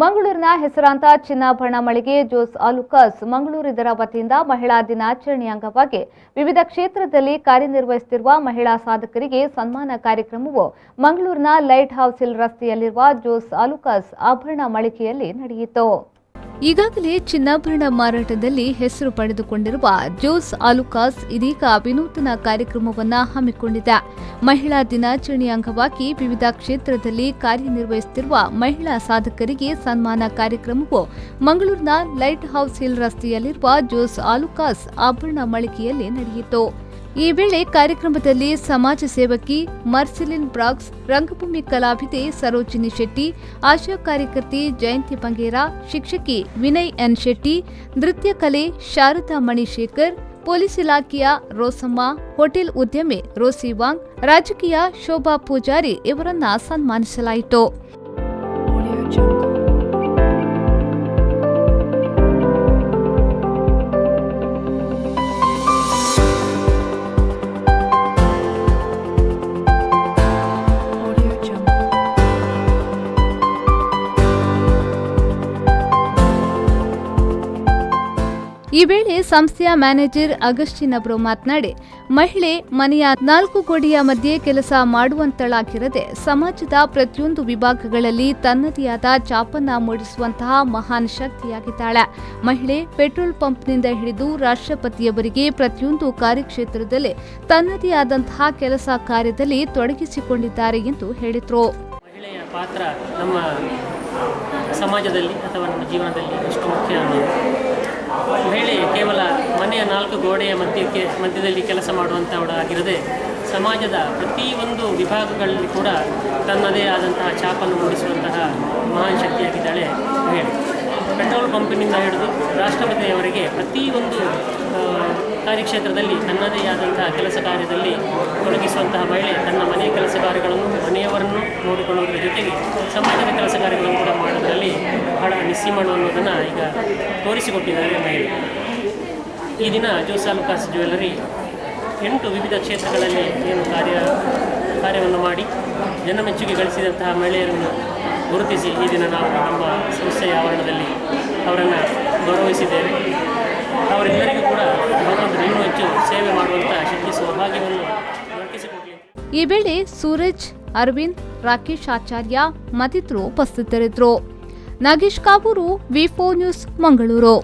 ಮಂಗಳೂರಿನ ಹೆಸರಾಂತ ಚಿನ್ನಾಭರಣ ಮಳಿಗೆ ಜೋಸ್ ಅಲುಕಾಸ್ ಮಂಗಳೂರು ಇದರ ವತಿಯಿಂದ ಮಹಿಳಾ ದಿನಾಚರಣೆಯ ಅಂಗವಾಗಿ ವಿವಿಧ ಕ್ಷೇತ್ರದಲ್ಲಿ ಕಾರ್ಯನಿರ್ವಹಿಸುತ್ತಿರುವ ಮಹಿಳಾ ಸಾಧಕರಿಗೆ ಸನ್ಮಾನ ಕಾರ್ಯಕ್ರಮವು ಮಂಗಳೂರಿನ ಲೈಟ್ ಹೌಸ್ ಹಿಲ್ ರಸ್ತೆಯಲ್ಲಿರುವ ಜೋಸ್ ಅಲುಕಾಸ್ ಆಭರಣ ಮಳಿಗೆಯಲ್ಲಿ ನಡೆಯಿತು. ಈಗಾಗಲೇ ಚಿನ್ನಾಭರಣ ಮಾರಾಟದಲ್ಲಿ ಹೆಸರು ಪಡೆದುಕೊಂಡಿರುವ ಜೋಸ್ ಅಲುಕಾಸ್ ಇದೀಗ ವಿನೂತನ ಕಾರ್ಯಕ್ರಮವನ್ನು ಹಮ್ಮಿಕೊಂಡಿದೆ. ಮಹಿಳಾ ದಿನಾಚರಣೆಯ ಅಂಗವಾಗಿ ವಿವಿಧ ಕ್ಷೇತ್ರದಲ್ಲಿ ಕಾರ್ಯನಿರ್ವಹಿಸುತ್ತಿರುವ ಮಹಿಳಾ ಸಾಧಕರಿಗೆ ಸನ್ಮಾನ ಕಾರ್ಯಕ್ರಮವು ಮಂಗಳೂರಿನ ಲೈಟ್ ಹೌಸ್ ಹಿಲ್ ರಸ್ತೆಯಲ್ಲಿರುವ ಜೋಸ್ ಅಲುಕಾಸ್ ಆಭರಣ ಮಳಿಗೆಯಲ್ಲಿ ನಡೆಯಿತು. ಈ ವೇಳೆ ಕಾರ್ಯಕ್ರಮದಲ್ಲಿ ಸಮಾಜ ಸೇವಕಿ ಮರ್ಸಿಲಿನ್ ಬ್ರಾಕ್ಸ್, ರಂಗಭೂಮಿ ಕಲಾವಿದೆ ಸರೋಜಿನಿ ಶೆಟ್ಟಿ, ಆಶಾ ಕಾರ್ಯಕರ್ತಿ ಜಯಂತಿ ಬಂಗೇರ, ಶಿಕ್ಷಕಿ ವಿನಯ್ ಎನ್ ಶೆಟ್ಟಿ, ನೃತ್ಯ ಕಲೆ ಶಾರದಾ ಮಣಿಶೇಖರ್, ಪೊಲೀಸ್ ಇಲಾಖೆಯ ರೋಸಮ್ಮ, ಹೋಟೆಲ್ ಉದ್ಯಮಿ ರೋಸಿ ವಾಂಗ್, ರಾಜಕೀಯ ಶೋಭಾ ಪೂಜಾರಿ ಇವರನ್ನ ಸನ್ಮಾನಿಸಲಾಯಿತು. ಈ ವೇಳೆ ಸಂಸ್ಥೆಯ ಮ್ಯಾನೇಜರ್ ಅಗಸ್ಟಿನ್ ಅವರು ಮಾತನಾಡಿ, ಮಹಿಳೆ ಮನೆಯ 4 ಗೋಡೆಯ ಮಧ್ಯೆ ಕೆಲಸ ಮಾಡುವಂತಳಾಗಿರದೆ ಸಮಾಜದ ಪ್ರತಿಯೊಂದು ವಿಭಾಗಗಳಲ್ಲಿ ತನ್ನದೇ ಆದ ಛಾಪನ್ನ ಮೂಡಿಸುವಂತಹ ಮಹಾನ್ ಶಕ್ತಿಯಾಗಿದ್ದಾಳೆ. ಮಹಿಳೆ ಪೆಟ್ರೋಲ್ ಪಂಪ್ನಿಂದ ಹಿಡಿದು ರಾಷ್ಟ್ರಪತಿಯವರಿಗೆ ಪ್ರತಿಯೊಂದು ಕಾರ್ಯಕ್ಷೇತ್ರದಲ್ಲಿ ತನ್ನದೇ ಆದಂತಹ ಕೆಲಸ ಕಾರ್ಯದಲ್ಲಿ ತೊಡಗಿಸಿಕೊಂಡಿದ್ದಾರೆ ಎಂದು ಹೇಳಿದರು. ಮಹಿಳೆಯ ಪಾತ್ರ ನಮ್ಮ ಸಮಾಜದಲ್ಲಿ ಅಥವಾ ನಮ್ಮ ಜೀವನದಲ್ಲಿ ಎಷ್ಟು ಮುಖ್ಯ ಅನ್ನೋದು. ಮಹಿಳೆ ಕೇವಲ ಮನೆಯ 4 ಗೋಡೆಯ ಮಧ್ಯದಲ್ಲಿ ಕೆಲಸ ಮಾಡುವಂಥವಳಾಗಿರದೆ ಸಮಾಜದ ಪ್ರತಿಯೊಂದು ವಿಭಾಗಗಳಲ್ಲಿ ಕೂಡ ತನ್ನದೇ ಆದಂತಹ ಛಾಪನ್ನು ಮೂಡಿಸುವಂತಹ ಮಹಾನ್ ಶಕ್ತಿಯಾಗಿದ್ದಾಳೆ ಮಹಿಳೆ. ಪೆಟ್ರೋಲ್ ಪಂಪಿನಿಂದ ಹಿಡಿದು ರಾಷ್ಟ್ರಪತಿಯವರೆಗೆ ಪ್ರತಿಯೊಂದು ಕಾರ್ಯಕ್ಷೇತ್ರದಲ್ಲಿ ತನ್ನದೇ ಆದಂತಹ ಕೆಲಸ ಕಾರ್ಯದಲ್ಲಿ ತೊಡಗಿಸುವಂತಹ ಮಹಿಳೆ ತನ್ನ ಮನೆಯ ಕೆಲಸ ಕಾರ್ಯಗಳನ್ನು ಮನೆಯವರನ್ನು ನೋಡಿಕೊಳ್ಳುವುದರ ಜೊತೆಗೆ ಸಮಾಜದ ಕೆಲಸ ಕಾರ್ಯಗಳನ್ನು ಕೂಡ ಮಾಡೋದರಲ್ಲಿ ಬಹಳ ನಿಸ್ಸೀಮಳು ಅನ್ನೋದನ್ನು ಈಗ ತೋರಿಸಿಕೊಟ್ಟಿದ್ದಾರೆ ಮಹಿಳೆ. ಈ ದಿನ ಜೋಸ್ ಅಲುಕಾಸ್ ಜ್ಯುವೆಲ್ಲರಿ 8 ವಿವಿಧ ಕ್ಷೇತ್ರಗಳಲ್ಲಿ ಏನು ಕಾರ್ಯವನ್ನು ಮಾಡಿ ಜನಮೆಚ್ಚುಗೆ ಗಳಿಸಿದಂತಹ ಮಹಿಳೆಯರನ್ನು ಗುರುತಿಸಿ ಈ ದಿನ ನಾವು ನಮ್ಮ ಸಂಸ್ಥೆಯ ಆವರಣದಲ್ಲಿ ಅವರನ್ನು ಗೌರವಿಸಿದ್ದೇವೆ. ಅವರೆಲ್ಲರಿಗೂ ಕೂಡ ಭಗವಂತನು ಇನ್ನೂ ಹೆಚ್ಚು ಸೇವೆ ಮಾಡುವಂಥ ಶಕ್ತಿ ಸೌಭಾಗ್ಯವನ್ನು ದೊರಕಿಸಿಕೊಡಲಿ. ಈ ವೇಳೆ ಸೂರಜ್, ಅರವಿಂದ್, ರಾಕೇಶ್ ಆಚಾರ್ಯ ಮತ್ತಿತರರು ಉಪಸ್ಥಿತರಿದ್ದರು. ನಾಗೇಶ್ ಕಾವೂರು, ವಿ4 ನ್ಯೂಸ್, ಮಂಗಳೂರು.